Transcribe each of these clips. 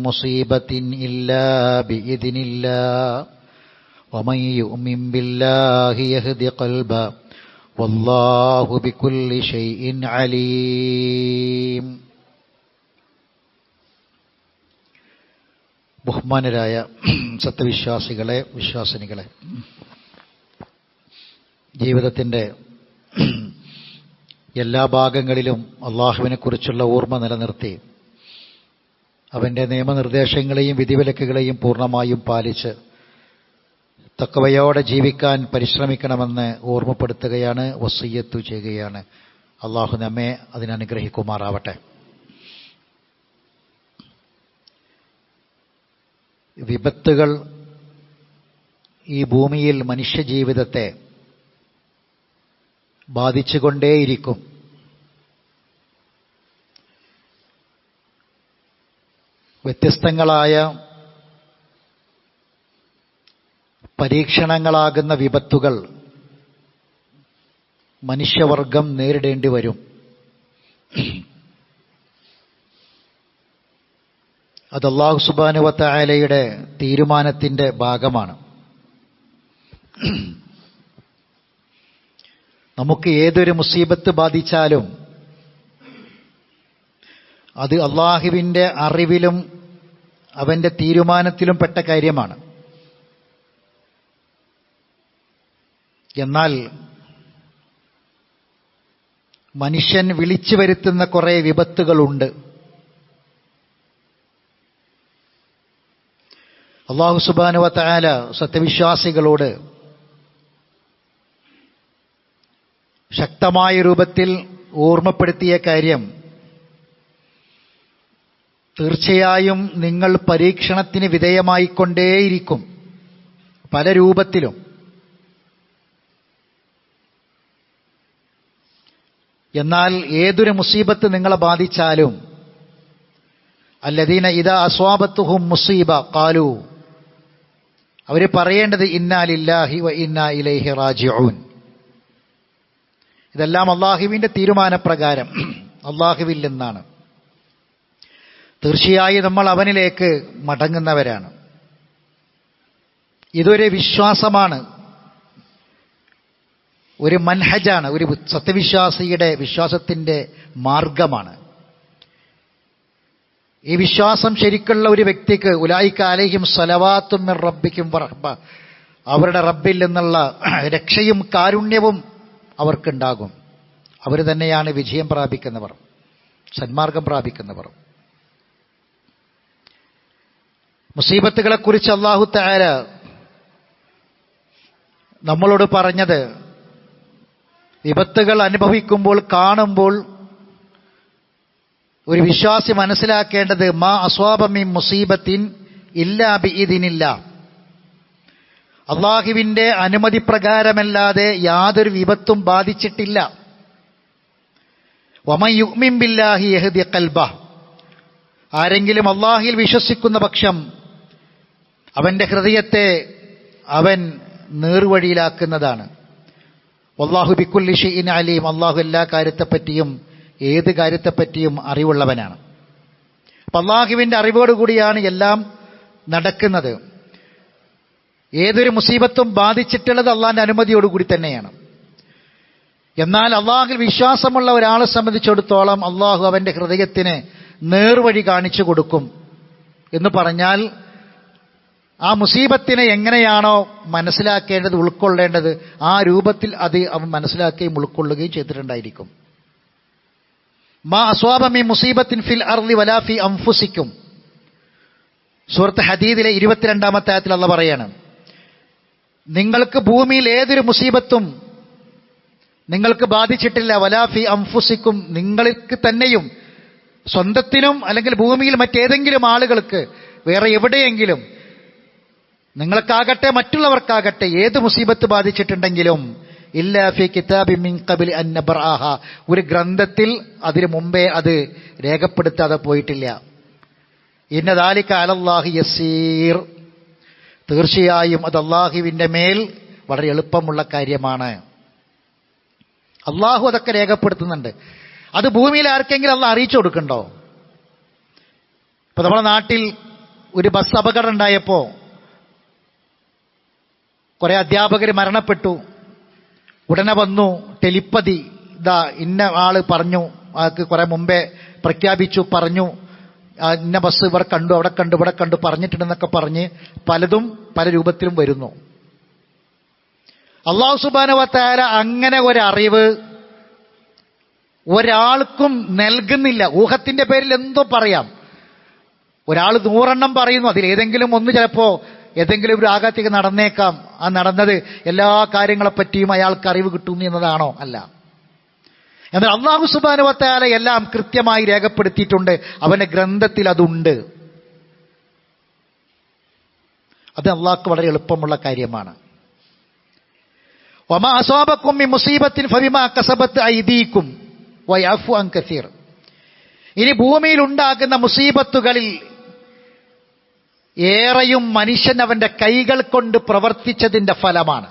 മുസീബത്തിൻ ഇല്ലാ ബിഇദ്നില്ലാഹ് വമൻ യുഅ്മിൻ ബില്ലാഹി യഹ്ദി ഖൽബഹു വല്ലാഹു ബികുല്ലി ഷൈഇൻ അലീം. ബഹുമാനരായ സത്യവിശ്വാസികളെ, വിശ്വാസിനികളെ, ജീവിതത്തിൻ്റെ എല്ലാ ഭാഗങ്ങളിലും അള്ളാഹുവിനെക്കുറിച്ചുള്ള ഓർമ്മ നിലനിർത്തി അവൻ്റെ നിയമനിർദ്ദേശങ്ങളെയും വിധിവിലക്കുകളെയും പൂർണ്ണമായും പാലിച്ച് തഖ്വയോടെ ജീവിക്കാൻ പരിശ്രമിക്കണമെന്ന് ഓർമ്മപ്പെടുത്തുകയാണ്, വസിയ്യത്ത് ചെയ്യുകയാണ്. അള്ളാഹു നമ്മെ അതിനനുഗ്രഹിക്കുമാറാവട്ടെ. വിപത്തുകൾ ഈ ഭൂമിയിൽ മനുഷ്യജീവിതത്തെ ബാധിച്ചുകൊണ്ടേയിരിക്കും. വ്യത്യസ്തങ്ങളായ പരീക്ഷണങ്ങളാകുന്ന വിപത്തുകൾ മനുഷ്യവർഗം നേരിടേണ്ടി വരും. അത് അല്ലാഹു സുബ്ഹാനഹു വ തആലയുടെ തീരുമാനത്തിൻ്റെ ഭാഗമാണ്. നമുക്ക് ഏതൊരു മുസീബത്ത് ബാധിച്ചാലും അത് അള്ളാഹുവിൻ്റെ അറിവിലും അവൻ്റെ തീരുമാനത്തിലും പെട്ട കാര്യമാണ്. എന്നാൽ മനുഷ്യൻ വിളിച്ചു വരുത്തുന്ന കുറേ വിപത്തുകളുണ്ട്. അല്ലാഹു സുബ്ഹാനഹു വ തആല സത്യവിശ്വാസികളോട് ശക്തമായ രൂപത്തിൽ ഓർമ്മപ്പെടുത്തിയ കാര്യം, തീർച്ചയായും നിങ്ങൾ പരീക്ഷണത്തിന് വിധേയമായിക്കൊണ്ടേയിരിക്കും, പല രൂപത്തിലും. എന്നാൽ ഏതൊരു മുസീബത്ത് നിങ്ങളെ ബാധിച്ചാലും അല്ലദീന ഇദാ അസ്വാബത്തുഹും മുസീബ ഖാലു, അവർ പറയേണ്ടത് ഇന്നാ ലില്ലാഹി വ ഇന്നാ ഇലൈഹി റാജിഊൻ. ഇതെല്ലാം അള്ളാഹുവിൻ്റെ തീരുമാനപ്രകാരം അള്ളാഹുവിൽ നിന്നാണ്. തീർച്ചയായും നമ്മൾ അവനിലേക്ക് മടങ്ങുന്നവരാണ്. ഇതൊരു വിശ്വാസമാണ്, ഒരു മൻഹജാണ്, ഒരു സത്യവിശ്വാസിയുടെ വിശ്വാസത്തിൻ്റെ മാർഗമാണ്. ഈ വിശ്വാസം ശരിക്കുള്ള ഒരു വ്യക്തിക്ക് ഉലൈക അലൈഹിം സ്വലവാത്തും മിർ റബ്ബിക്കും വറഹ്മ, അവരുടെ റബ്ബിൽ നിന്നുള്ള രക്ഷയും കാരുണ്യവും അവർക്കുണ്ടാകും. അവർ തന്നെയാണ് വിജയം പ്രാപിക്കുന്നവർ, സന്മാർഗം പ്രാപിക്കുന്നവർ. മുസീബത്തുകളെക്കുറിച്ച് അല്ലാഹു തആല നമ്മളോട് പറഞ്ഞത്, വിപത്തുകൾ അനുഭവിക്കുമ്പോൾ, കാണുമ്പോൾ ഒരു വിശ്വാസി മനസ്സിലാക്കേണ്ടത് മാ അസ്വാബ മിൻ മുസീബത്തിൻ ഇല്ലാ ബിഇദ്നില്ലാഹ്, അള്ളാഹുവിൻ്റെ അനുമതി പ്രകാരമല്ലാതെ യാതൊരു വിപത്തും ബാധിച്ചിട്ടില്ല. വമൻ യുഅ്മിൻ ബില്ലാഹി യഹ്ദി ഖൽബഹ്, ആരെങ്കിലും അള്ളാഹിൽ വിശ്വസിക്കുന്ന പക്ഷം അവൻ്റെ ഹൃദയത്തെ അവൻ നേർവഴിയിലാക്കുന്നതാണ്. വല്ലാഹു ബികുല്ലി ഷൈഇൻ അലീം, അള്ളാഹു എല്ലാ കാര്യത്തെപ്പറ്റിയും, ഏത് കാര്യത്തെപ്പറ്റിയും അറിവുള്ളവനാണ്. അപ്പം അള്ളാഹുവിൻ്റെ അറിവോടുകൂടിയാണ് എല്ലാം നടക്കുന്നത്. ഏതൊരു മുസീബത്തും ബാധിച്ചിട്ടുള്ളത് അള്ളാഹിൻ്റെ അനുമതിയോടുകൂടി തന്നെയാണ്. എന്നാൽ അള്ളാഹുവിൽ വിശ്വാസമുള്ള ഒരാളെ സംബന്ധിച്ചിടത്തോളം അള്ളാഹു അവൻ്റെ ഹൃദയത്തിന് നേർവഴി കാണിച്ചു കൊടുക്കും. എന്ന് പറഞ്ഞാൽ ആ മുസീബത്തിനെ എങ്ങനെയാണോ മനസ്സിലാക്കേണ്ടത്, ഉൾക്കൊള്ളേണ്ടത്, ആ രൂപത്തിൽ അത് അവൻ മനസ്സിലാക്കുകയും ഉൾക്കൊള്ളുകയും ചെയ്തിട്ടുണ്ടായിരിക്കും. മാ അസ്വാബ മിൻ മുസീബത്തിൻ ഫിൽ അർളി വലാ ഫി അൻഫുസിക്കും, സൂറത്ത് ഹദീദിലെ 22-ാമത്തെ ആയത്തിൽ അല്ലാഹു പറയാണ്, നിങ്ങൾക്ക് ഭൂമിയിൽ ഏതൊരു മുസീബത്തും നിങ്ങൾക്ക് ബാധിച്ചിട്ടില്ല. വലാ ഫി അൻഫുസിക്കും, നിങ്ങൾക്ക് തന്നെയും, സ്വന്തത്തിനും അല്ലെങ്കിൽ ഭൂമിയിൽ മറ്റേതെങ്കിലും ആളുകൾക്ക്, വേറെ എവിടെയെങ്കിലും, നിങ്ങൾക്കാകട്ടെ മറ്റുള്ളവർക്കാകട്ടെ ഏത് മുസീബത്ത് ബാധിച്ചിട്ടുണ്ടെങ്കിലും ഇല്ലാ ഫി കിതാബിൻ മിൻ ഖബ്ലി അൻ നബ്റഅഹ, ഒരു ഗ്രന്ഥത്തിൽ അതിനു മുമ്പേ അത് രേഖപ്പെടുത്താതെ പോയിട്ടില്ല. ഇന്ന ദാലിക അലല്ലാഹി യസീർ, തീർച്ചയായും അത് അള്ളാഹുവിൻ്റെ മേൽ വളരെ എളുപ്പമുള്ള കാര്യമാണ്. അള്ളാഹു അതൊക്കെ രേഖപ്പെടുത്തുന്നുണ്ട്. അത് ഭൂമിയിൽ ആർക്കെങ്കിലും അള്ളാഹ് അറിയിച്ചു കൊടുക്കണ്ടോ? ഇപ്പൊ നമ്മുടെ നാട്ടിൽ ഒരു ബസ് അപകടം ഉണ്ടായപ്പോൾ കുറെ അധ്യാപകർ മരണപ്പെട്ടു. ഉടനെ വന്നു ടെലിപ്പതി, ഇതാ ഇന്ന ആള് പറഞ്ഞു, ആൾക്ക് കുറെ മുമ്പേ പ്രഖ്യാപിച്ചു, പറഞ്ഞു, ഇന്ന ബസ് ഇവർ കണ്ടു, അവിടെ കണ്ടു, ഇവിടെ കണ്ടു, പറഞ്ഞിട്ടുണ്ടെന്നൊക്കെ പറഞ്ഞ് പലതും പല രൂപത്തിലും വരുന്നു. അല്ലാഹു സുബ്ഹാനഹു വ തആല അങ്ങനെ ഒരറിവ് ഒരാൾക്കും നൽകുന്നില്ല. ഊഹത്തിന്റെ പേരിൽ എന്തോ പറയാം. ഒരാൾ 100 പറയുന്നു, അതിലേതെങ്കിലും ഒന്ന് ചിലപ്പോ ഏതെങ്കിലും ഒരു ആഘാതത്തേക്ക് നടന്നേക്കാം. ആ നടന്നത് എല്ലാ കാര്യങ്ങളെപ്പറ്റിയും അയാൾക്ക് അറിവ് കിട്ടുന്നു എന്നതാണോ? അല്ല. എന്നാൽ അല്ലാഹു സുബ്ഹാനഹു വ തആല എല്ലാം കൃത്യമായി രേഖപ്പെടുത്തിയിട്ടുണ്ട്. അവന്റെ ഗ്രന്ഥത്തിൽ അതുണ്ട്. അത് അള്ളാഹ്ക്ക് വളരെ എളുപ്പമുള്ള കാര്യമാണ്. വമാ അസാബക്കും മിൻ മുസീബത്തിൻ ഫബിമാ കസബത് ഐദീകും വയഅഫു അൻ കസീർ. ഇനി ഭൂമിയിൽ ഉണ്ടാകുന്ന മുസീബത്തുകളിൽ ഏറെയും മനുഷ്യൻ അവന്റെ കൈകൾ കൊണ്ട് പ്രവർത്തിച്ചതിന്റെ ഫലമാണ്.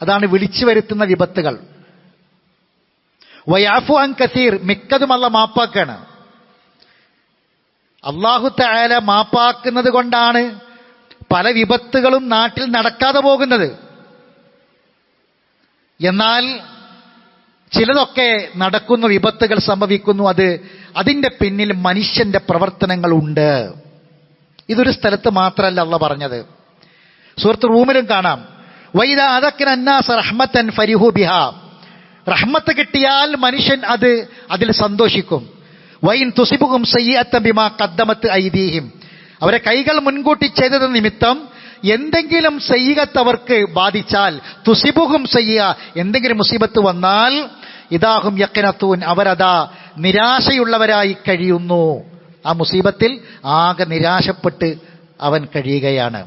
അതാണ് വിളിച്ചു വരുത്തുന്ന വിപത്തുകൾ. വയഅഫു അൻ കസീർ, മിക്കതും അല്ലാഹ് മാപ്പാക്കാണ്. അല്ലാഹു തആല മാപ്പാക്കുന്നത് കൊണ്ടാണ് പല വിപത്തുകളും നാട്ടിൽ നടക്കാതെ പോകുന്നത്. എന്നാൽ ചിലതൊക്കെ നടക്കുന്നു, വിപത്തുകൾ സംഭവിക്കുന്നു. അതിന്റെ പിന്നിൽ മനുഷ്യന്റെ പ്രവർത്തനങ്ങളുണ്ട്. ഇതൊരു സ്ഥലത്ത് മാത്രമല്ല അല്ലാഹ് പറഞ്ഞത്. സൂറത്ത് റൂമിലും കാണാം, വൈദാ അദക്കന അന്നാസ റഹ്മതൻ ഫരിഹു ബിഹാ. റഹ്മത്ത് കിട്ടിയാൽ മനുഷ്യൻ അതിൽ സന്തോഷിക്കും. വൈൻ തുസിബുഹും സയ്യിഅത്തൻ ബിമാ ഖദ്ദമത് ഐദീഹിം. അവരെ കൈകൾ മുൻകൂട്ടി ചെയ്തത് നിമിത്തം എന്തെങ്കിലും സയ്യിഅത്ത് അവർക്ക് ബാധിച്ചാൽ, തുസിബുഹും സയ്യിഅ, എന്തെങ്കിലും മുസീബത്ത് വന്നാൽ, ഇദാഹും യഖ്നതൂൻ, അവരതാ നിരാശയുള്ളവരായി കഴിയുന്നു. ആ മുസീബത്തിൽ ആകെ നിരാശപ്പെട്ട് അവൻ കഴിയുകയാണ്.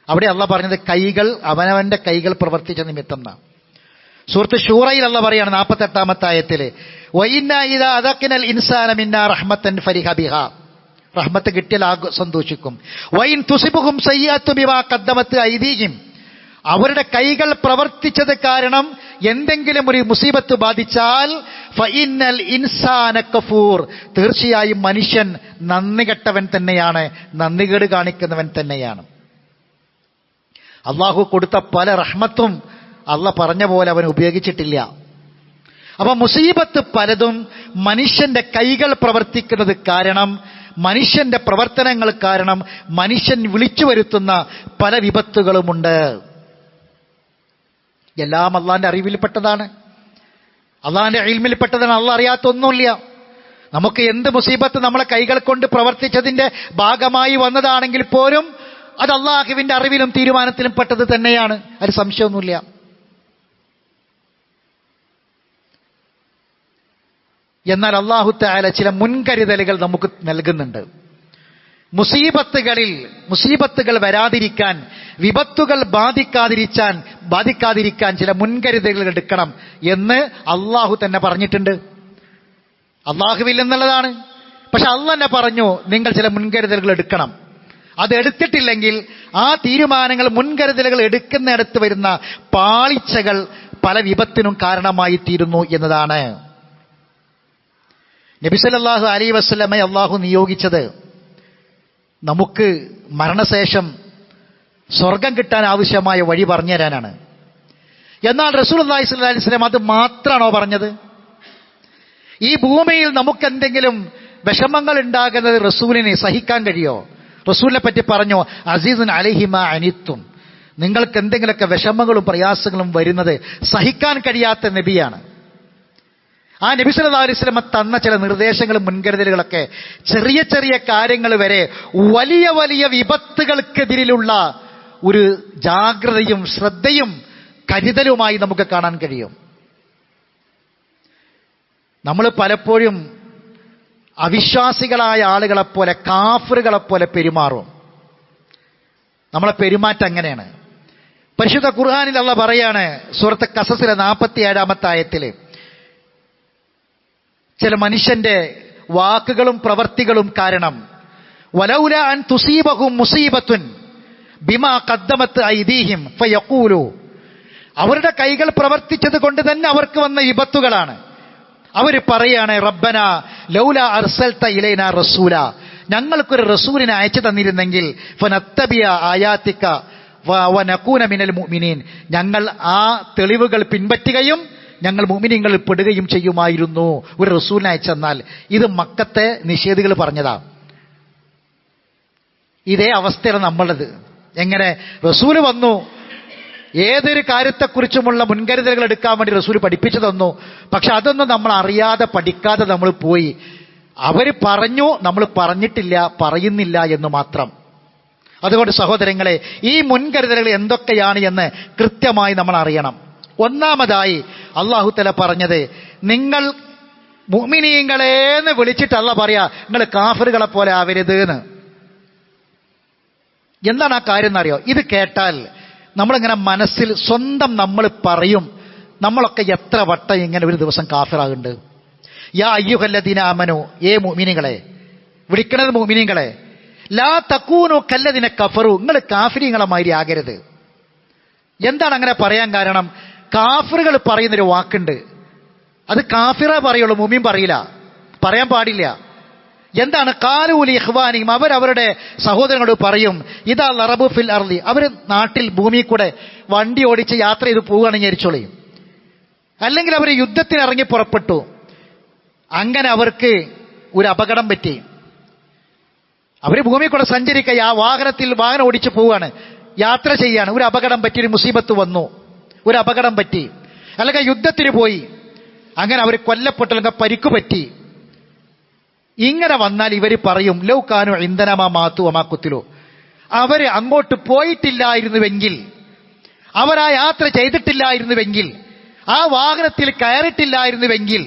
അവിടെ അല്ലാഹ് പറഞ്ഞത് കൈകൾ, അവനവന്റെ കൈകൾ പ്രവർത്തിച്ച നിമിത്തം എന്നാണ്. സൂറത്ത് ശൂറയിൽ അല്ലാഹ് പറയാണ് 48-ാമത്തെ ആയത്തില്, വഇന്നാ ഇദാ അദഖനൽ ഇൻസാന മിന്നാ റഹ്മതൻ ഫരിഹ ബിഹാ. റഹ്മത്ത് കിട്ടിയാൽ സന്തോഷിക്കും. വൈൻ തുസിബുഹും സയ്യിഅത്തു ബിമാ ഖദ്ദമത് ഐദീഹിം. അവരുടെ കൈകൾ പ്രവർത്തിച്ചത് കാരണം എന്തെങ്കിലും ഒരു മുസീബത്ത് ബാധിച്ചാൽ, ഫഇന്നൽ ഇൻസാന കഫൂർ, തീർച്ചയായും മനുഷ്യൻ നന്ദി കെട്ടവൻ തന്നെയാണ്, നന്ദികേട് കാണിക്കുന്നവൻ തന്നെയാണ്. അള്ളാഹു കൊടുത്ത പല റഹ്മത്തും അള്ളാഹ് പറഞ്ഞ പോലെ അവൻ ഉപയോഗിച്ചിട്ടില്ല. അപ്പൊ മുസീബത്ത് പലതും മനുഷ്യന്റെ കൈകൾ പ്രവർത്തിക്കുന്നത് കാരണം, മനുഷ്യന്റെ പ്രവർത്തനങ്ങൾ കാരണം മനുഷ്യൻ വിളിച്ചു വരുത്തുന്ന പല വിപത്തുകളുമുണ്ട്. എല്ലാം അള്ളാന്റെ അറിവിൽപ്പെട്ടതാണ്, അള്ളാന്റെ ഇൽമിൽപ്പെട്ടതാണ്. അള്ളാഹ് അറിയാത്തൊന്നുമില്ല. നമുക്ക് എന്ത് മുസീബത്ത് നമ്മളെ കൈകൾ കൊണ്ട് പ്രവർത്തിച്ചതിന്റെ ഭാഗമായി വന്നതാണെങ്കിൽ പോലും അത് അള്ളാഹുവിന്റെ അറിവിലും തീരുമാനത്തിലും പെട്ടത് തന്നെയാണ്. അതിൽ സംശയമൊന്നുമില്ല. എന്നാൽ അല്ലാഹു തആല ചില മുൻകരുതലുകൾ നമുക്ക് നൽകുന്നുണ്ട്. മുസീബത്തുകൾ വരാതിരിക്കാൻ, വിപത്തുകൾ ബാധിക്കാതിരിക്കാൻ ചില മുൻകരുതലുകൾ എടുക്കണം എന്ന് അള്ളാഹു തന്നെ പറഞ്ഞിട്ടുണ്ട്. അള്ളാഹുവിൽ നിന്നുള്ളതാണ്. പക്ഷെ അള്ളാഹ് തന്നെ പറഞ്ഞു, നിങ്ങൾ ചില മുൻകരുതലുകൾ എടുക്കണം. അത് എടുത്തിട്ടില്ലെങ്കിൽ ആ തീരുമാനങ്ങൾ, മുൻകരുതലുകൾ എടുക്കുന്നിടത്ത് വരുന്ന പാളിച്ചകൾ പല വിപത്തിനും കാരണമായി തീരുന്നു എന്നതാണ്. നബി സല്ലല്ലാഹു അലൈഹി വസല്ലമയെ അള്ളാഹു നിയോഗിച്ചത് നമുക്ക് മരണശേഷം സ്വർഗം കിട്ടാൻ ആവശ്യമായ വഴി പറഞ്ഞു തരാനാണ്. എന്നാൽ റസൂലുള്ളാഹി സ്വല്ലല്ലാഹു അലൈഹി വസല്ലം അത് മാത്രമാണോ പറഞ്ഞത്? ഈ ഭൂമിയിൽ നമുക്കെന്തെങ്കിലും വിഷമങ്ങൾ ഉണ്ടാകുന്നത് റസൂലിനെ സഹിക്കാൻ കഴിയോ? റസൂലിനെ പറ്റി പറഞ്ഞു, അസീസുൻ അലൈഹി മാ അനിത്തും, നിങ്ങൾക്ക് എന്തെങ്കിലുമൊക്കെ വിഷമങ്ങളും പ്രയാസങ്ങളും വരുന്നത് സഹിക്കാൻ കഴിയാത്ത നബിയാണ്. ആ നബി സല്ലല്ലാഹു അലൈഹി വസല്ലം തന്ന ചില നിർദ്ദേശങ്ങളും മുൻകരുതലുകളൊക്കെ ചെറിയ ചെറിയ കാര്യങ്ങൾ വരെ വലിയ വലിയ വിപത്തുകൾക്കെതിരിലുള്ള ഒരു ജാഗ്രതയും ശ്രദ്ധയും കരുതലുമായി നമുക്ക് കാണാൻ കഴിയും. നമ്മൾ പലപ്പോഴും അവിശ്വാസികളായ ആളുകളെപ്പോലെ, കാഫിറുകളെപ്പോലെ പെരുമാറും. നമ്മളെ പെരുമാറ്റം അങ്ങനെയാണ്. പരിശുദ്ധ ഖുർആനിൽ അല്ലാഹ് പറയാണ്, സൂറത്ത് ഖസസിലെ 47-ാമത്തെ ആയത്തില്, ചില മനുഷ്യന്റെ വാക്കുകളും പ്രവർത്തികളും കാരണം, വലൗല അൻ തുസീബഹും മുസീബത്തുൻ ബിമാ ഖദ്ദമത് ഐദീഹിം ഫയഖൂലു, അവരുടെ കൈകൾ പ്രവർത്തിച്ചത് കൊണ്ട് തന്നെ അവർക്ക് വന്ന വിപത്തുകളാണ്. അവർ പറയാണ്, റബ്ബന ലൗല അർസൽത ഇലൈനാ റസൂല, ഞങ്ങൾക്കൊരു റസൂലിനെ അയച്ചു തന്നിരുന്നെങ്കിൽ ഫനത്തബിയ ആയാത്തിക വനകൂന മിനൽ മുഅ്മിനീൻ, ഞങ്ങൾ ആ തെളിവുകൾ പിൻപറ്റുകയും ഞങ്ങൾ മുഅ്മിനീങ്ങളിൽ പെടുകയും ചെയ്യുമായിരുന്നു ഒരു റസൂലിനെ അയച്ചെന്നാൽ. ഇത് മക്കത്തെ നിഷേധികൾ പറഞ്ഞതാ. ഇതേ അവസ്ഥയാണ് നമ്മളത്. എങ്ങനെ? റസൂല് വന്നു, ഏതൊരു കാര്യത്തെക്കുറിച്ചുമുള്ള മുൻകരുതലുകൾ എടുക്കാൻ വേണ്ടി റസൂല് പഠിപ്പിച്ചു തന്നു. പക്ഷെ അതൊന്നും നമ്മൾ അറിയാതെ പഠിക്കാതെ നമ്മൾ പോയി. അവര് പറഞ്ഞു, നമ്മൾ പറഞ്ഞിട്ടില്ല, പറയുന്നില്ല എന്ന് മാത്രം. അതുകൊണ്ട് സഹോദരങ്ങളെ, ഈ മുൻകരുതലുകൾ എന്തൊക്കെയാണ് എന്ന് കൃത്യമായി നമ്മൾ അറിയണം. ഒന്നാമതായി അല്ലാഹു തആല പറഞ്ഞത്, നിങ്ങൾ മുഅ്മിനീങ്ങളെന്ന് വിളിച്ചിട്ട് അല്ലാഹ് പറയാ നിങ്ങൾ കാഫിറുകളെ പോലെ ആവരുത് എന്ന്. എന്താണ് ആ കാര്യം എന്നറിയോ? ഇത് കേട്ടാൽ നമ്മളിങ്ങനെ മനസ്സിൽ സ്വന്തം നമ്മൾ പറയും, നമ്മളൊക്കെ എത്ര വട്ടം ഇങ്ങനെ ഒരു ദിവസം കാഫിറാകുന്നുണ്ട്. യാ അയ്യുഹല്ലദീന ആമനു, ഏ മുഅ്മിനീങ്ങളെ, വിളിക്കണത് മുഅ്മിനീങ്ങളെ, ലാ തകൂനു കല്ലദീന കഫറു, നിങ്ങൾ കാഫിരീങ്ങളെ മാതിരി ആകരുത്. എന്താണ് അങ്ങനെ പറയാൻ കാരണം? കാഫിറുകൾ പറയുന്നൊരു വാക്കുണ്ട്, അത് കാഫിറ പറയുള്ളൂ, മുഅ്മിൻ പറയില്ല, പറയാൻ പാടില്ല. എന്താണ്? ഖാലൂലി ഇഖ്വാനിഹിം, അവരവരുടെ സഹോദരങ്ങളോട് പറയും, ഇദാ ലറബു ഫിൽ അർളി, അവർ നാട്ടിൽ ഭൂമിയിൽ കൂടെ വണ്ടി ഓടിച്ച് യാത്ര ചെയ്ത് പോവുകയാണെന്ന് വിചാരിച്ചോളി, അല്ലെങ്കിൽ അവർ യുദ്ധത്തിന് ഇറങ്ങി പുറപ്പെട്ടു, അങ്ങനെ അവർക്ക് ഒരു അപകടം പറ്റി, അവർ ഭൂമിയിൽ കൂടെ സഞ്ചരിക്കുക, ആ വാഹനം ഓടിച്ച് പോവുകയാണ്, യാത്ര ചെയ്യാണ്, ഒരു അപകടം പറ്റി, ഒരു മുസീബത്ത് വന്നു, ഒരു അപകടം പറ്റി, അല്ലെങ്കിൽ യുദ്ധത്തിന് പോയി, അങ്ങനെ അവർ കൊല്ലപ്പെട്ടു, അല്ലെങ്കിൽ പരിക്ക് പറ്റി. ഇങ്ങനെ വന്നാൽ ഇവർ പറയും, ലൗ കാനു ഇന്ധനമാ മാത്തു അമാ കുത്തിലോ, അവര് അങ്ങോട്ട് പോയിട്ടില്ലായിരുന്നുവെങ്കിൽ, അവരാ യാത്ര ചെയ്തിട്ടില്ലായിരുന്നുവെങ്കിൽ, ആ വാഹനത്തിൽ കയറിയിട്ടില്ലായിരുന്നുവെങ്കിൽ,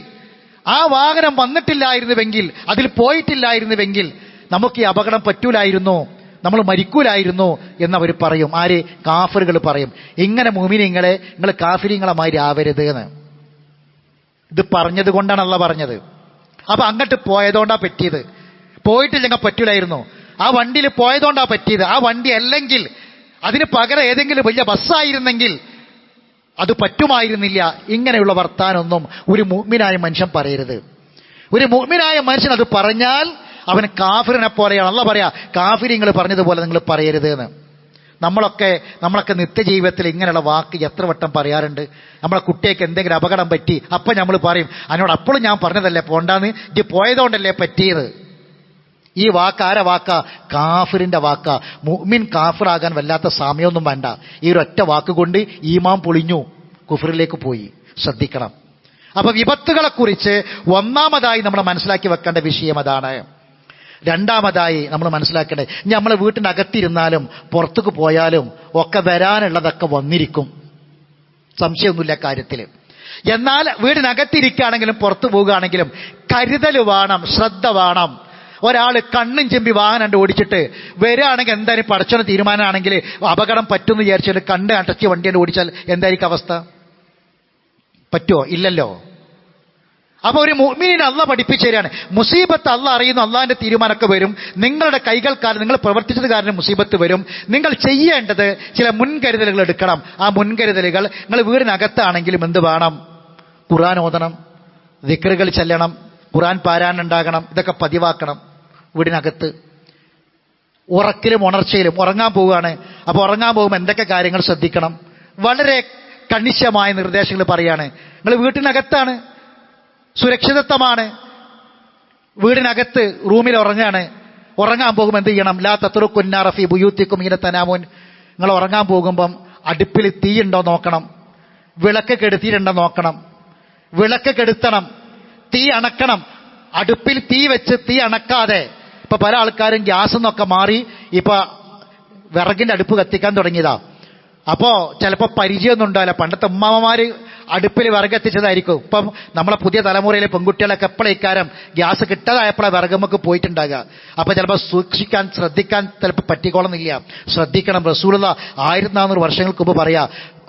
ആ വാഹനം വന്നിട്ടില്ലായിരുന്നുവെങ്കിൽ, അതിൽ പോയിട്ടില്ലായിരുന്നുവെങ്കിൽ നമുക്ക് ഈ അപകടം പറ്റൂലായിരുന്നു, നമ്മൾ മരിക്കൂലായിരുന്നു എന്നവർ പറയും. ആര്? കാഫിറുകൾ പറയും. ഇങ്ങനെ മുഅ്മിനീങ്ങളെ, നിങ്ങൾ കാഫിരീങ്ങളെ മാതിരി ആവരുത് എന്ന്. ഇത് പറഞ്ഞത് കൊണ്ടാണ് അല്ലാഹ് പറഞ്ഞത്. അപ്പൊ അങ്ങോട്ട് പോയതുകൊണ്ടാ പറ്റിയത്, പോയിട്ടില്ലെങ്കിൽ പറ്റൂലായിരുന്നു. ആ വണ്ടിയിൽ പോയതുകൊണ്ടാ പറ്റിയത്. ആ വണ്ടി അല്ലെങ്കിൽ അതിന് പകരം ഏതെങ്കിലും വലിയ ബസ്സായിരുന്നെങ്കിൽ അത് പറ്റുമായിരുന്നില്ല. ഇങ്ങനെയുള്ള വർത്താനൊന്നും ഒരു മുഅ്മിനായ മനുഷ്യൻ പറയരുത്. ഒരു മുഅ്മിനായ മനുഷ്യൻ അത് പറഞ്ഞാൽ അവൻ കാഫിറിനെ പോലെയാണ്. അല്ലാഹ് പറയാ, കാഫിരീങ്ങൾ പറഞ്ഞതുപോലെ നിങ്ങൾ പറയരുത് എന്ന്. നമ്മളൊക്കെ നിത്യജീവിതത്തിൽ ഇങ്ങനെയുള്ള വാക്ക് എത്ര വട്ടം പറയാറുണ്ട്. നമ്മളെ കുട്ടിയൊക്കെ എന്തെങ്കിലും അപകടം പറ്റി, അപ്പം നമ്മൾ പറയും, അതിനോട് അപ്പോഴും ഞാൻ പറഞ്ഞതല്ലേ പോണ്ടാന്ന്, ഇത് പോയതുകൊണ്ടല്ലേ പറ്റിയത്. ഈ വാക്ക് ആരെ വാക്കാ? കാഫിറിന്റെ വാക്കാ. മുഅ്മിൻ കാഫിറാകാൻ വല്ലാത്ത സമയമൊന്നും വേണ്ട. ഈ ഒരൊറ്റ വാക്കുകൊണ്ട് ഈമാൻ പൊളിഞ്ഞു, കുഫറിലേക്ക് പോയി. ശ്രദ്ധിക്കണം. അപ്പൊ വിപത്തുകളെ കുറിച്ച് ഒന്നാമതായി നമ്മൾ മനസ്സിലാക്കി വെക്കേണ്ട വിഷയം അതാണ്. രണ്ടാമതായി നമ്മൾ മനസ്സിലാക്കേണ്ടത്, നമ്മൾ വീട്ടിനകത്തിരുന്നാലും പുറത്തേക്ക് പോയാലും ഒക്കെ വരാനുള്ളതൊക്കെ വന്നിരിക്കും, സംശയമൊന്നുമില്ല കാര്യത്തിൽ. എന്നാൽ വീടിനകത്തിരിക്കുകയാണെങ്കിലും പുറത്തു പോവുകയാണെങ്കിലും കരുതൽ വേണം, ശ്രദ്ധ വേണം. ഒരാൾ കണ്ണും ചെമ്പി വാഹനം ഓടിച്ചിട്ട് വരികയാണെങ്കിൽ എന്തായാലും പടച്ചോന് തീരുമാനമാണെങ്കിൽ അപകടം പറ്റുമെന്ന് വിചാരിച്ചിട്ട് കണ്ണ് അടച്ച് വണ്ടി ഓടിച്ചാൽ എന്തായിരിക്കും അവസ്ഥ? പറ്റുമോ? ഇല്ലല്ലോ. അപ്പൊ ഒരു മുഅ്മിനിനെ അല്ലാഹ് പഠിപ്പിച്ചു തരികയാണ്, മുസീബത്ത് അല്ലാഹ് അറിയുന്നു, അള്ളാഹിന്റെ തീരുമാനമൊക്കെ വരും. നിങ്ങളുടെ കൈകൾ കാരണം, നിങ്ങൾ പ്രവർത്തിച്ചത് കാരണം മുസീബത്ത് വരും. നിങ്ങൾ ചെയ്യേണ്ടത് ചില മുൻകരുതലുകൾ എടുക്കണം. ആ മുൻകരുതലുകൾ, നിങ്ങൾ വീടിനകത്താണെങ്കിലും എന്ത് വേണം? ഖുർആൻ ഓതണം, ദിക്റുകൾ ചെല്ലണം, ഖുർആൻ പാരായണം ഉണ്ടാകണം, ഇതൊക്കെ പതിവാക്കണം. വീടിനകത്ത് ഉറക്കിലും ഉണർച്ചയിലും ഉറങ്ങാൻ പോവുകയാണ്, അപ്പോൾ ഉറങ്ങാൻ പോകുമ്പോൾ എന്തൊക്കെ കാര്യങ്ങൾ ശ്രദ്ധിക്കണം? വളരെ കണിശമായ നിർദ്ദേശങ്ങൾ പറയാണ്. നിങ്ങൾ വീട്ടിനകത്താണ്, സുരക്ഷിതത്വമാണ്, വീടിനകത്ത് റൂമിൽ ഉറങ്ങാണ്, ഉറങ്ങാൻ പോകുമ്പോൾ എന്ത് ചെയ്യണം? ലാ തത്റുക്കുന്നാറ ഫീ ബുയൂത്തിക്കും ഇങ്ങനെ തനാമൂൻ. നിങ്ങൾ ഉറങ്ങാൻ പോകുമ്പം അടുപ്പിൽ തീയുണ്ടോ നോക്കണം, വിളക്ക് കെടുത്തിയിട്ടുണ്ടോ നോക്കണം, വിളക്ക് കെടുത്തണം, തീ അണക്കണം. അടുപ്പിൽ തീ വെച്ച് തീ അണക്കാതെ, ഇപ്പൊ പല ആൾക്കാരും ഗ്യാസ് നിന്നൊക്കെ മാറി ഇപ്പൊ വിറകിന്റെ അടുപ്പ് കത്തിക്കാൻ തുടങ്ങിയതാ. അപ്പോ ചിലപ്പോൾ പരിചയമൊന്നും ഉണ്ടാവില്ല. പണ്ടത്തെ ഉമ്മാമ്മമാര് അടുപ്പിൽ വിറകെത്തിച്ചതായിരിക്കും. ഇപ്പം നമ്മളെ പുതിയ തലമുറയിലെ പെൺകുട്ടികളൊക്കെ എപ്പോഴേക്കാരം ഗ്യാസ് കിട്ടാതായപ്പോഴാണ് വിറകുമ്മക്ക് പോയിട്ടുണ്ടാകുക. അപ്പൊ ചിലപ്പോൾ സൂക്ഷിക്കാൻ ശ്രദ്ധിക്കാൻ ചിലപ്പോൾ പറ്റിക്കോളന്നില്ല. ശ്രദ്ധിക്കണം. റസൂലുള്ളാഹി 1400 വർഷങ്ങൾക്ക് മുമ്പ് പറയാ,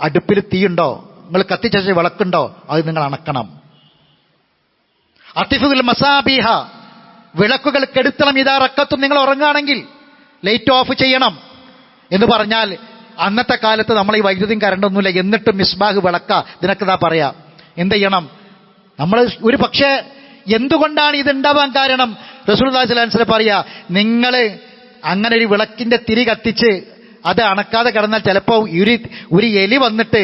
അടുപ്പിൽ തീയുണ്ടോ, നിങ്ങൾ കത്തിച്ച വിളക്കുണ്ടോ, അത് നിങ്ങൾ അണക്കണം. അത്തിഫുൽ മസാബീഹ, വിളക്കുകൾ കെടുത്തണം. ഇതാ റക്കത്തും, നിങ്ങൾ ഉറങ്ങുകയാണെങ്കിൽ ലൈറ്റ് ഓഫ് ചെയ്യണം എന്ന് പറഞ്ഞാൽ, അന്നത്തെ കാലത്ത് നമ്മൾ ഈ വൈദ്യുതിയും കറണ്ടൊന്നുമില്ല, എന്നിട്ടും മിസ്ബാഹ് വിളക്ക ഇതിനൊക്കെ ഇതാ പറയാ. എന്ത് ചെയ്യണം? നമ്മൾ ഒരു പക്ഷേ എന്തുകൊണ്ടാണ് ഇത് ഉണ്ടാവാൻ കാരണം? റസൂലുള്ളാഹി സ്വല്ലല്ലാഹു അലൈഹി വസല്ലം പറയാ, നിങ്ങൾ അങ്ങനെ ഒരു വിളക്കിന്റെ തിരി കത്തിച്ച് അത് അണക്കാതെ കിടന്നാൽ ചിലപ്പോൾ ഒരു എലി വന്നിട്ട്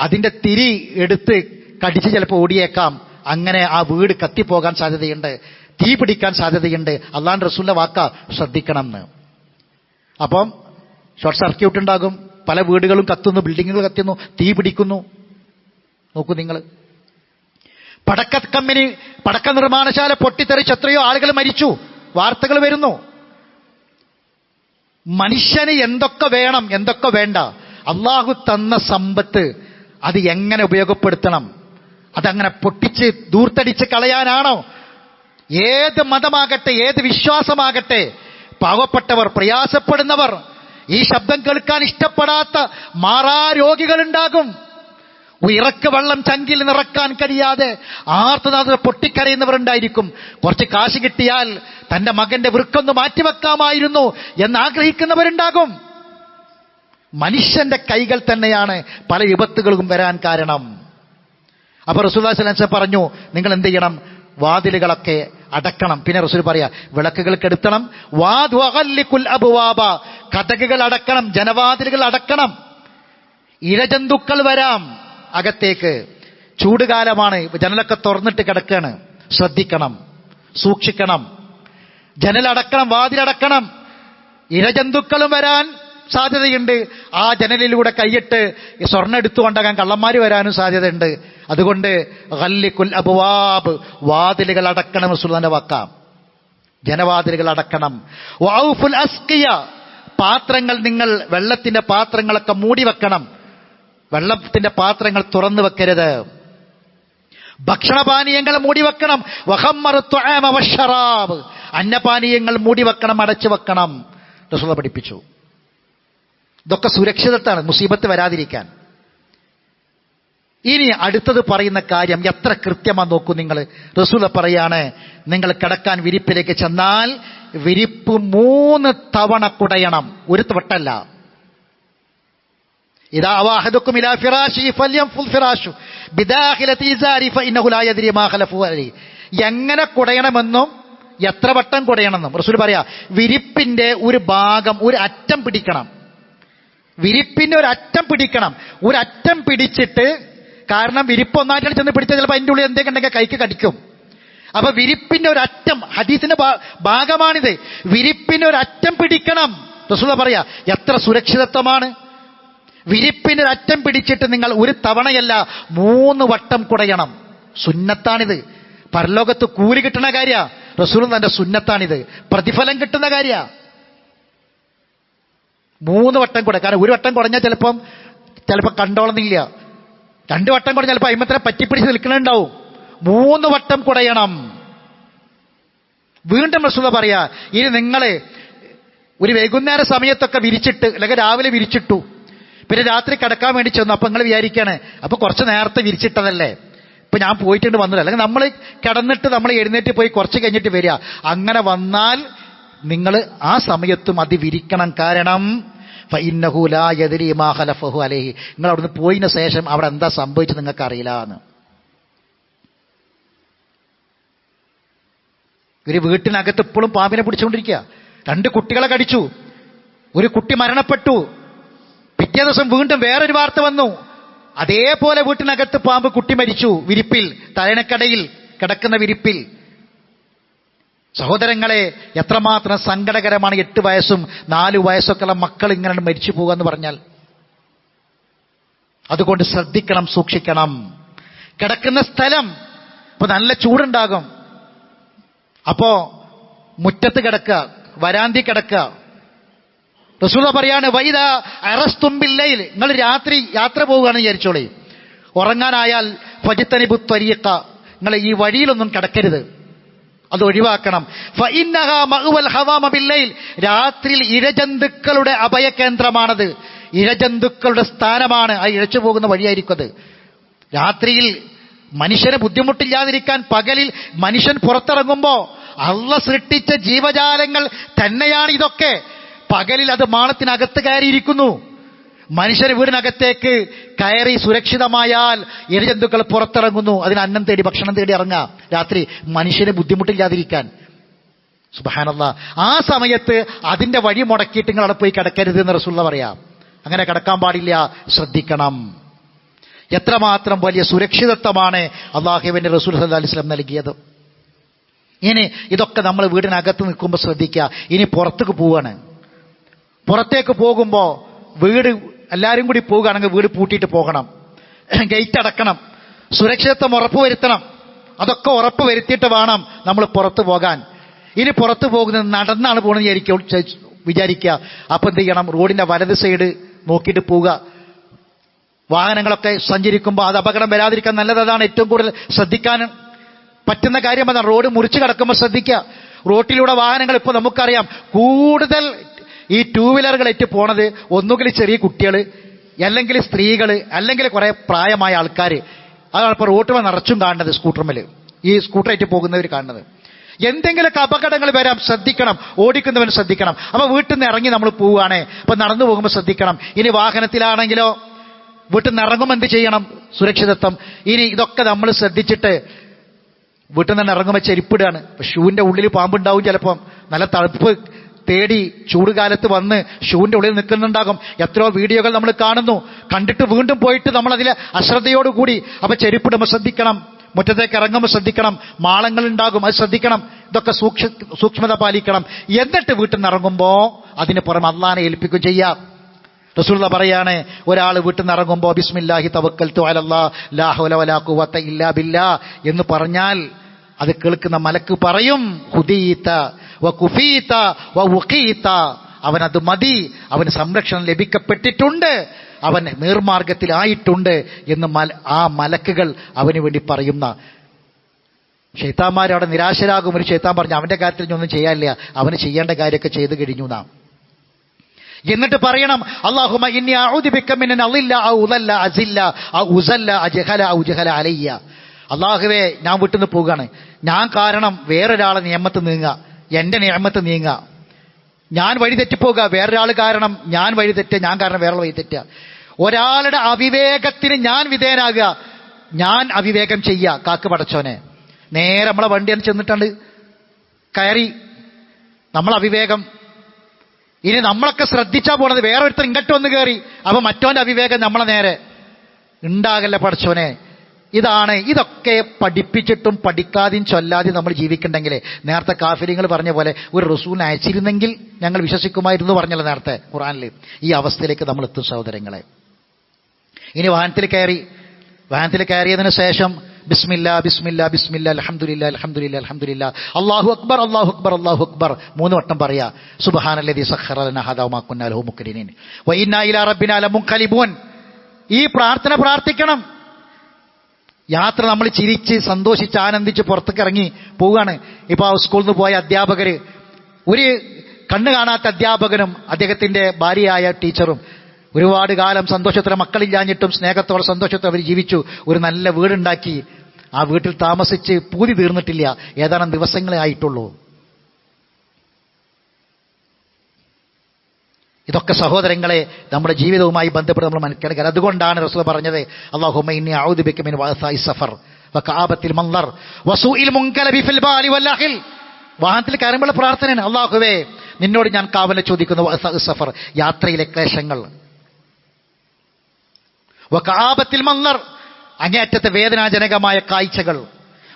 അതിന്റെ തിരി എടുത്ത് കടിച്ച് ചിലപ്പോൾ ഓടിയേക്കാം. അങ്ങനെ ആ വീട് കത്തിപ്പോകാൻ സാധ്യതയുണ്ട്, തീ പിടിക്കാൻ സാധ്യതയുണ്ട്. അള്ളാഹുവിന്റെ റസൂലിന്റെ വാക്കാ, ശ്രദ്ധിക്കണം എന്ന്. അപ്പം ഷോർട്ട് സർക്യൂട്ട് ഉണ്ടാകും, പല വീടുകളും കത്തുന്നു, ബിൽഡിങ്ങുകൾ കത്തുന്നു, തീ പിടിക്കുന്നു. നോക്കൂ നിങ്ങൾ, പടക്ക നിർമ്മാണശാല പൊട്ടിത്തെറിച്ച് എത്രയോ ആളുകൾ മരിച്ചു, വാർത്തകൾ വരുന്നു. മനുഷ്യന് എന്തൊക്കെ വേണം, എന്തൊക്കെ വേണ്ട, അള്ളാഹു തന്ന സമ്പത്ത് അത് എങ്ങനെ ഉപയോഗപ്പെടുത്തണം, അതങ്ങനെ പൊട്ടിച്ച് ദൂർത്തടിച്ച് കളയാനാണോ? ഏത് മതമാകട്ടെ, ഏത് വിശ്വാസമാകട്ടെ, പാവപ്പെട്ടവർ, പ്രയാസപ്പെടുന്നവർ, ഈ ശബ്ദം കേൾക്കാൻ ഇഷ്ടപ്പെടാത്ത മാറാരോഗികളുണ്ടാകും. ഇറക്ക് വെള്ളം ചങ്കിൽ നിറക്കാൻ കഴിയാതെ ആർത്തനാഥ പൊട്ടിക്കരയുന്നവരുണ്ടായിരിക്കും. കുറച്ച് കാശ് കിട്ടിയാൽ തന്റെ മകന്റെ വൃക്കൊന്ന് മാറ്റിവെക്കാമായിരുന്നു എന്നാഗ്രഹിക്കുന്നവരുണ്ടാകും. മനുഷ്യന്റെ കൈകൾ തന്നെയാണ് പല വിപത്തുകൾക്കും വരാൻ കാരണം. അപ്പൊ റസൂലുള്ളാഹി സ്വല്ലല്ലാഹു അലൈഹി വസല്ലം പറഞ്ഞു, നിങ്ങൾ എന്ത് ചെയ്യണം? വാതിലുകളൊക്കെ അടക്കണം. പിന്നെ റസൂൽ പറയാ, വിളക്കുകൾ കെടുത്തണം. കതകുകൾ അടക്കണം, ജനവാതിലുകൾ അടക്കണം. ഇഴജന്തുക്കൾ വരാം അകത്തേക്ക്. ചൂടുകാലമാണ്, ജനലൊക്കെ തുറന്നിട്ട് കിടക്കാണ്, ശ്രദ്ധിക്കണം, സൂക്ഷിക്കണം. ജനലടക്കണം, വാതിലടക്കണം. ഇഴജന്തുക്കളും വരാൻ സാധ്യതയുണ്ട്. ആ ജനലിലൂടെ കൈയിട്ട് സ്വർണ്ണം എടുത്തുകൊണ്ടാകാൻ കള്ളന്മാർ വരാനും സാധ്യതയുണ്ട്. അതുകൊണ്ട് ഗല്ലിക്കുൽ അബ്വാബ്, വാതിലുകൾ അടക്കണം. റസൂലുള്ളാഹിന്റെ വാക്കാം, ജനവാതിലുകൾ അടക്കണം. വഔഫുൽ അസ്ഖിയ, പാത്രങ്ങൾ, നിങ്ങൾ വെള്ളത്തിന്റെ പാത്രങ്ങളൊക്കെ മൂടി വെക്കണം. വെള്ളത്തിന്റെ പാത്രങ്ങൾ തുറന്നു വെക്കരുത്. ഭക്ഷണപാനീയങ്ങൾ മൂടി വെക്കണം. വഖമ്മറു തുആമ വശറാബ്, അന്നപാനീയങ്ങൾ മൂടി വെക്കണം, അടച്ചു വെക്കണം. റസൂൽ പഠിപ്പിച്ചു. ഇതൊക്കെ സുരക്ഷിതത്താണ്, മുസീബത്ത് വരാതിരിക്കാൻ. ഇനി അടുത്തത് പറയുന്ന കാര്യം എത്ര കൃത്യമാ നോക്കൂ നിങ്ങൾ. റസൂൽ പറയാണ്, നിങ്ങൾ കിടക്കാൻ വിരിപ്പിലേക്ക് ചെന്നാൽ വിരിപ്പ് 3 തവണ കുടയണം, ഒരു വട്ടല്ല. ഇദാ അവാഹദുക്കും ഇലാ ഫിറാശി ഫൽയംഫുൽ ഫിറാശു ബിദാഖിലതി ഇസാരി ഫഇന്നഹു ലാ യദ്രി മാ ഖലഫു അലൈഹി. എങ്ങനെ കുടയണമെന്നും എത്ര വട്ടം കുടയണമെന്നും റസൂൽ പറയാ. വിരിപ്പിന്റെ ഒരു ഭാഗം, ഒരു അറ്റം പിടിക്കണം. വിരിപ്പിന്റെ ഒരു അറ്റം പിടിക്കണം. ഒരു അറ്റം പിടിച്ചിട്ട്, കാരണം വിരിപ്പ് ഒന്നായിട്ടാണ് ചെന്ന് പിടിച്ചാൽ ചിലപ്പോൾ അതിൻ്റെ ഉള്ളിൽ എന്തൊക്കെ ഉണ്ടെങ്കിൽ കൈക്ക് കടിക്കും. അപ്പൊ വിരിപ്പിന്റെ ഒരു അറ്റം, ഹദീസിന്റെ ഭാഗമാണിത്. വിരിപ്പിന്റെ ഒരു അറ്റം പിടിക്കണം. റസൂൽ പറയാ, എത്ര സുരക്ഷിതത്വമാണ്. വിരിപ്പിന്റെ ഒരു അറ്റം പിടിച്ചിട്ട് നിങ്ങൾ ഒരു തവണയല്ല 3 വട്ടം കുടയണം. സുന്നത്താണിത്. പരലോകത്ത് കൂലി കിട്ടുന്ന കാര്യ. റസൂൽ തന്റെ സുന്നത്താണിത്, പ്രതിഫലം കിട്ടുന്ന കാര്യ. 3 വട്ടം കുട. കാരണം ഒരു വട്ടം കുടഞ്ഞാൽ ചിലപ്പോൾ കണ്ടോളുന്നില്ല. 2 വട്ടം കുടഞ്ഞാൽ ചിലപ്പോൾ അയിമത്ര പറ്റിപ്പിടിച്ച് നിൽക്കണുണ്ടാവും. 3 വട്ടം കുടയണം. വീണ്ടും റസൂൽ പറയാ, ഇനി നിങ്ങൾ ഒരു വൈകുന്നേര സമയത്തൊക്കെ വിരിച്ചിട്ട്, അല്ലെങ്കിൽ രാവിലെ വിരിച്ചിട്ടു, പിന്നെ രാത്രി കിടക്കാൻ വേണ്ടി ചെന്നു. അപ്പൊ നിങ്ങൾ വിചാരിക്കാണ്, അപ്പൊ കുറച്ച് നേരത്തെ വിരിച്ചിട്ടതല്ലേ, ഇപ്പൊ ഞാൻ പോയിട്ടുണ്ട് വന്നില്ല. അല്ലെങ്കിൽ നമ്മൾ കിടന്നിട്ട് നമ്മൾ എഴുന്നേറ്റ് പോയി കുറച്ച് കഴിഞ്ഞിട്ട് വരിക. അങ്ങനെ വന്നാൽ നിങ്ങൾ ആ സമയത്തും അത് വിരിക്കണം. കാരണം ഫഇന്നഹു ലാ യദ്രി മാ ഖലഫഹു അലൈഹി, നിങ്ങൾ അവിടുന്ന് പോയതിനു ശേഷം അവിടെ എന്താ സംഭവിച്ചത് നിങ്ങൾക്ക് അറിയില്ല എന്ന്. ഒരു വീട്ടിനകത്ത് ഇപ്പോഴും പാമ്പിനെ പിടിച്ചുകൊണ്ടിരിക്കുക. 2 കുട്ടികളെ കടിച്ചു, ഒരു കുട്ടി മരണപ്പെട്ടു. പിറ്റേ ദിവസം വീണ്ടും വേറൊരു വാർത്ത വന്നു, അതേപോലെ വീട്ടിനകത്ത് പാമ്പ്, കുട്ടി മരിച്ചു. വിരിപ്പിൽ, തലയണക്കടയിൽ കിടക്കുന്ന വിരിപ്പിൽ. സഹോദരങ്ങളെ, എത്രമാത്രം സങ്കടകരമാണ് 8 വയസ്സും 4 വയസ്സൊക്കെയുള്ള മക്കൾ ഇങ്ങനെ മരിച്ചു പോകുക എന്ന് പറഞ്ഞാൽ. അതുകൊണ്ട് ശ്രദ്ധിക്കണം, സൂക്ഷിക്കണം. കിടക്കുന്ന സ്ഥലം, ഇപ്പൊ നല്ല ചൂടുണ്ടാകും, അപ്പോ മുറ്റത്ത് കിടക്കുക, വരാന്തി കിടക്കുക. റസൂൽ പറയാണ്, വൈദാ അറസ്തും ബില്ലൈൽ, നിങ്ങൾ രാത്രി യാത്ര പോവുകയാണെന്ന് വിചാരിച്ചോളി. ഉറങ്ങാനായാൽ ഫജ്തനിബു ത്വരീഖ, നിങ്ങൾ ഈ വഴിയിലൊന്നും കിടക്കരുത്, അത് ഒഴിവാക്കണം. ഫഇന്നഹാ മഅവൽ ഹവാമ ബില്ലൈൽ, രാത്രിയിൽ ഇഴജന്തുക്കളുടെ അഭയകേന്ദ്രമാണത്. ഇഴജന്തുക്കളുടെ സ്ഥാനമാണ്, ആ ഇഴച്ചു പോകുന്ന വഴിയായിരിക്കും അത്. രാത്രിയിൽ മനുഷ്യന് ബുദ്ധിമുട്ടില്ലാതിരിക്കാൻ പകലിൽ മനുഷ്യൻ പുറത്തിറങ്ങുമ്പോ അള്ളാഹ് സൃഷ്ടിച്ച ജീവജാലങ്ങൾ തന്നെയാണ് ഇതൊക്കെ. പകലിൽ അത് മാളത്തിനകത്ത് കയറിയിരിക്കുന്നു. മനുഷ്യർ വീടിനകത്തേക്ക് കയറി സുരക്ഷിതമായാൽ ഇഴജന്തുക്കൾ പുറത്തിറങ്ങുന്നു. അതിന് അന്നം തേടി, ഭക്ഷണം തേടി ഇറങ്ങാം രാത്രി, മനുഷ്യന് ബുദ്ധിമുട്ടില്ലാതിരിക്കാൻ. സുബ്ഹാനല്ലാഹ്. ആ സമയത്ത് അതിന്റെ വഴി മുടക്കിയിട്ട് നിങ്ങൾ അവിടെ പോയി കിടക്കരുത് എന്ന് റസൂലുള്ളാഹി പറയാം. അങ്ങനെ കിടക്കാൻ പാടില്ല, ശ്രദ്ധിക്കണം. എത്രമാത്രം വലിയ സുരക്ഷിതത്വമാണ് അല്ലാഹുവിന്റെ റസൂൽ സല്ലല്ലാഹു അലൈഹി വസല്ലം നൽകിയത്. ഇനി ഇതൊക്കെ നമ്മൾ വീടിനകത്ത് നിൽക്കുമ്പോൾ ശ്രദ്ധിക്കുക. ഇനി പുറത്തേക്ക് പോവാണ്. പുറത്തേക്ക് പോകുമ്പോൾ വീട് എല്ലാവരും കൂടി പോവുകയാണെങ്കിൽ വീട് പൂട്ടിയിട്ട് പോകണം, ഗേറ്റ് അടക്കണം, സുരക്ഷിതത്വം ഉറപ്പുവരുത്തണം. അതൊക്കെ ഉറപ്പ് വരുത്തിയിട്ട് വേണം നമ്മൾ പുറത്തു പോകാൻ. ഇനി പുറത്തു പോകുന്നത് നടന്നാണ് പോകുന്നത് വിചാരിക്കുക. അപ്പം എന്ത് ചെയ്യണം? റോഡിന്റെ വലത് സൈഡ് നോക്കിയിട്ട് പോവുക. വാഹനങ്ങളൊക്കെ സഞ്ചരിക്കുമ്പോൾ അത് അപകടം വരാതിരിക്കാൻ നല്ലത് അതാണ്. ഏറ്റവും കൂടുതൽ ശ്രദ്ധിക്കാൻ പറ്റുന്ന കാര്യം അതാണ്. റോഡ് മുറിച്ച് കിടക്കുമ്പോൾ ശ്രദ്ധിക്കുക. റോട്ടിലൂടെ വാഹനങ്ങൾ ഇപ്പോൾ നമുക്കറിയാം കൂടുതൽ ഈ ടൂ വീലറുകളേറ്റ് പോണത് ഒന്നുകിൽ ചെറിയ കുട്ടികൾ, അല്ലെങ്കിൽ സ്ത്രീകൾ, അല്ലെങ്കിൽ കുറെ പ്രായമായ ആൾക്കാർ. അതാണ് ഇപ്പോൾ റോട്ടുമേൽ നിറച്ചും കാണുന്നത്. സ്കൂട്ടർമേൽ ഈ സ്കൂട്ടറായിട്ട് പോകുന്നവർ കാണുന്നത്. എന്തെങ്കിലുമൊക്കെ അപകടങ്ങൾ വരാം, ശ്രദ്ധിക്കണം. ഓടിക്കുന്നവൻ ശ്രദ്ധിക്കണം. അപ്പൊ വീട്ടിൽ നിന്ന് ഇറങ്ങി നമ്മൾ പോവുകയാണ്, അപ്പൊ നടന്നു പോകുമ്പോൾ ശ്രദ്ധിക്കണം. ഇനി വാഹനത്തിലാണെങ്കിലോ വീട്ടിൽ നിന്ന് ഇറങ്ങുമ്പോൾ എന്ത് ചെയ്യണം? സുരക്ഷിതത്വം. ഇനി ഇതൊക്കെ നമ്മൾ ശ്രദ്ധിച്ചിട്ട് വീട്ടിൽ നിന്ന് ഇറങ്ങുമ്പോൾ ചെരുപ്പിടുകയാണ്. ഷൂവിന്റെ ഉള്ളിൽ പാമ്പുണ്ടാവും. ചിലപ്പം നല്ല തണുപ്പ് തേടി ചൂടുകാലത്ത് വന്ന് ഷൂവിന്റെ ഉള്ളിൽ നിൽക്കുന്നുണ്ടാകും. എത്രയോ വീഡിയോകൾ നമ്മൾ കാണുന്നു. കണ്ടിട്ട് വീണ്ടും പോയിട്ട് നമ്മൾ അതിലെ അശ്രദ്ധയോടുകൂടി അപ്പൊ ചെരുപ്പിടുമ്പോൾ ശ്രദ്ധിക്കണം. മുറ്റത്തേക്ക് ഇറങ്ങുമ്പോൾ ശ്രദ്ധിക്കണം. മാളങ്ങൾ ഉണ്ടാകും, അത് ശ്രദ്ധിക്കണം. ഇതൊക്കെ സൂക്ഷ്മത പാലിക്കണം. എന്നിട്ട് വീട്ടിൽ നിന്ന് ഇറങ്ങുമ്പോൾ അതിന് പുറമെ അള്ളാനെ ഏൽപ്പിക്കുകയും ചെയ്യാം. റസൂലുള്ളാഹി പറയാണ്, ഒരാൾ വീട്ടിൽ നിന്ന് ഇറങ്ങുമ്പോൾ ബിസ്മില്ലാഹി തവക്കൽതു അലല്ലാഹ് ലാ ഹൗല വലാ ഖുവത ഇല്ലാ ബില്ലാഹ് എന്ന് പറഞ്ഞാൽ അത് കേൾക്കുന്ന മലക്ക് പറയും, ഹുദീത വകുഫീത വഉഖീത, അവനത് മതി, അവന് സംരക്ഷണം ലഭിക്കപ്പെട്ടിട്ടുണ്ട്, അവൻ നേർമാർഗത്തിലായിട്ടുണ്ട് എന്ന് ആ മലക്കുകൾ അവന് വേണ്ടി പറയുന്ന. ശൈത്താന്മാർ അവിടെ നിരാശരാകും. ഒരു ശൈത്താൻ പറഞ്ഞു അവന്റെ കാര്യത്തിൽ ഇനി ഒന്നും ചെയ്യാനില്ല, അവന് ചെയ്യേണ്ട കാര്യമൊക്കെ ചെയ്തു കഴിഞ്ഞു നാം. എന്നിട്ട് പറയണം, അല്ലാഹുമ്മ ഇന്നി അഊദു ബിക മിൻ അൻ അളില്ല ഔ ഉദല്ല അസില്ല ഔ ഉസല്ല അജ്ഹല ഔ ജഹല അലയ്യ. അല്ലാഹുവേ, ഞാൻ വീട്ടിൽ നിന്ന് പോവുകയാണ്, ഞാൻ കാരണം വേറൊരാളെ നിയമത്ത് നീങ്ങുക, എന്റെ നിയമത്ത് നീങ്ങുക, ഞാൻ വഴി തെറ്റിപ്പോകുക, വേറൊരാൾ കാരണം ഞാൻ വഴി തെറ്റുക, ഞാൻ കാരണം വേറൊരാൾ വഴി തെറ്റുക, ഒരാളുടെ അവിവേകത്തിന് ഞാൻ വിധേയനാകുക, ഞാൻ അവിവേകം ചെയ്യുക. കാക്ക് പടച്ചോനെ, നേരെ നമ്മളെ വണ്ടിയാണ് ചെന്നിട്ടുണ്ട് കയറി, നമ്മൾ അവിവേകം. ഇനി നമ്മളൊക്കെ ശ്രദ്ധിച്ചാ പോണത് വേറൊരുത്തർ ഇങ്ങോട്ട് വന്ന് കയറി, അപ്പൊ മറ്റോന്റെ അവിവേകം നമ്മളെ നേരെ ഉണ്ടാകല്ല പടച്ചോനെ. ഇതൊക്കെ പഠിപ്പിച്ചിട്ടും പഠിക്കാതെയും ചൊല്ലാതെയും നമ്മൾ ജീവിക്കണ്ടെങ്കിൽ നേരത്തെ കാഫിരിങ്ങൾ പറഞ്ഞ പോലെ ഒരു റസൂലിനെ അയച്ചിരുന്നെങ്കിൽ ഞങ്ങൾ വിശ്വസിക്കുമായിരുന്നു പറഞ്ഞല്ലോ നേരത്തെ ഖുർആനിൽ. ഈ അവസ്ഥയിലേക്ക് നമ്മൾ എത്തും സഹോദരങ്ങളെ. ഇനി വാഹനത്തിൽ കയറിയതിനു ശേഷം ബിസ്മില്ലാ ബിസ്മില്ലാ ബിസ്മില്ലാ അൽഹംദുലില്ലാ അൽഹംദുലില്ലാ അൽഹംദുലില്ലാ അല്ലാഹു അക്ബർ അല്ലാഹു അക്ബർ അല്ലാഹു അക്ബർ 3 വട്ടം പറയാ. സുബ്ഹാനല്ലദീ സഖറ ലനാ ഹാദാ വമാ കുന്നാ ലഹു മുഖ്രിനീൻ വ ഇന്നാ ഇലാ റബ്ബിനാ ലമുൻഖലിബൂൻ. ഈ പ്രാർത്ഥന പ്രാർത്ഥിക്കണം. യാത്ര നമ്മൾ ചിരിച്ച് സന്തോഷിച്ച് ആനന്ദിച്ച് പുറത്തേക്ക് ഇറങ്ങി പോവുകയാണ്. ഇപ്പൊ സ്കൂളിൽ നിന്ന് പോയ അധ്യാപകര്, ഒരു കണ്ണ് കാണാത്ത അധ്യാപകനും അദ്ദേഹത്തിന്റെ ഭാര്യയായ ടീച്ചറും ഒരുപാട് കാലം സന്തോഷത്തോടെ മക്കളില്ലാഞ്ഞിട്ടും സ്നേഹത്തോടെ സന്തോഷത്തോടെ അവർ ജീവിച്ചു. ഒരു നല്ല വീടുണ്ടാക്കി. ആ വീട്ടിൽ താമസിച്ച് പൂതി തീർന്നിട്ടില്ല, ഏതാനും ദിവസങ്ങളെ ആയിട്ടുള്ളൂ. ഇതൊക്കെ സഹോദരങ്ങളെ നമ്മുടെ ജീവിതവുമായി ബന്ധപ്പെട്ട് നമ്മൾ മനസ്സിലാക്കുക. അതുകൊണ്ടാണ് റസൂൽ പറഞ്ഞത്, അല്ലാഹുമ്മ ഇന്നി അഊദു ബിക മിൻ വഅസാഇ സഫർ വകആബത്തിൽ മൻദർ വസൂഇൽ മുൻകലബി ഫിൽ ബാലി വൽ അഖിൽ. വാഹനത്തിൽ കയറുമ്പോൾ പ്രാർത്ഥനയാണ്, അല്ലാഹുവേ നിന്നോട് ഞാൻ കാവൽ ചോദിക്കുന്നു വഅസാഇ സഫർ, യാത്രയിലെ ക്ലേശങ്ങൾ, വകആബത്തിൽ മൻദർ, അങ്ങേയറ്റത്തെ വേദനാജനകമായ കാഴ്ചകൾ,